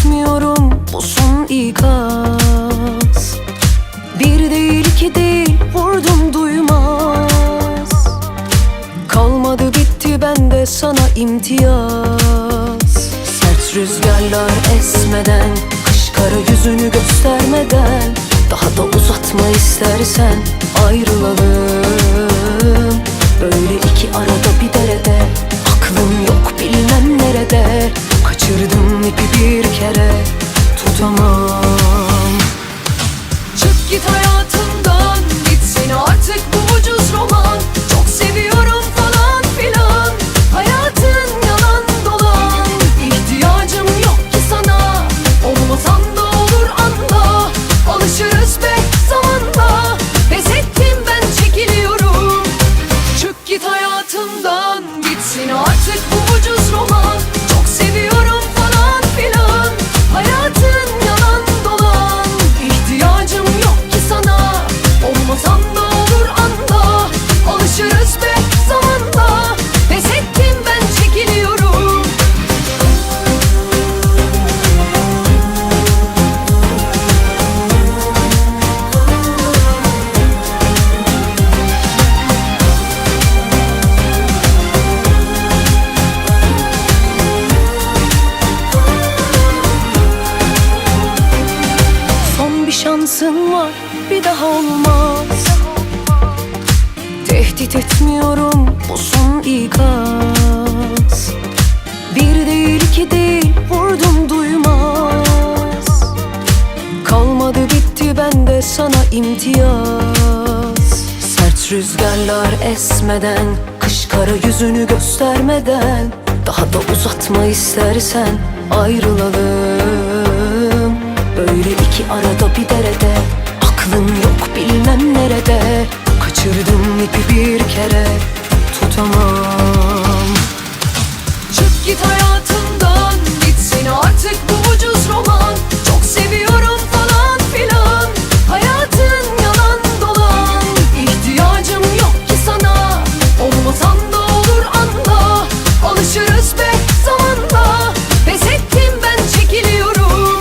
etmiyorum, bu son ikaz. Bir değil iki değil, vurdum duymaz. Kalmadı bitti bende sana imtiyaz. Sert rüzgarlar esmeden, kış kara yüzünü göstermeden, daha da uzatma istersen ayrılalım. Böyle iki arada bir derede, aklım yok bilmem nerede. Kaçırdım ipi bir kere, tutamam. Çık git hayatımdan, bitsin artık bu ucuz roman. Çok seviyorum falan filan, hayatın yalan dolan. İhtiyacım yok ki sana, olmasan da olur anla. Alışırız be zamanla, pes ettim ben çekiliyorum. Çık git hayatımdan, bitsin artık bu ucuz roman. Çok seviyorum falan filan, hayatın yalan dolan. İhtiyacım yok ki sana, olmasan da olur anla. Alışırız be zamanla, pes ettim ben çekiliyorum. Son bir şansın var, bir daha olmaz. Tehdit etmiyorum, bu son ikaz. Bir değil iki değil, vurdum duymaz. Kalmadı bitti bende sana imtiyaz. Sert rüzgarlar esmeden, kış kara yüzünü göstermeden, daha da uzatma istersen ayrılalım. Böyle iki arada bir derede, aklım yok bilmem nerede. Kaçırdım ipi bir kere, tutamam. Çık git hayatımdan, bitsin artık bu ucuz roman. Çok seviyorum falan filan, hayatın yalan dolan. İhtiyacım yok ki sana, olmasan da olur anla. Alışırız be zamanla, pes ettim ben çekiliyorum.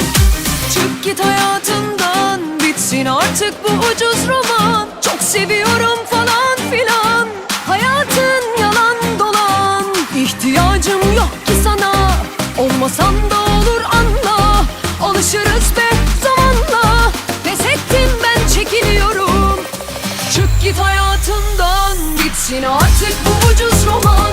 Çık git hayatımdan, bitsin artık bu ucuz roman. Çok seviyorum falan filan, hayatın yalan dolan. İhtiyacım yok ki sana, olmasan da olur anla. Alışırız be zamanla, pes ettim ben çekiliyorum. Çık git hayatımdan, bitsin artık bu ucuz roman.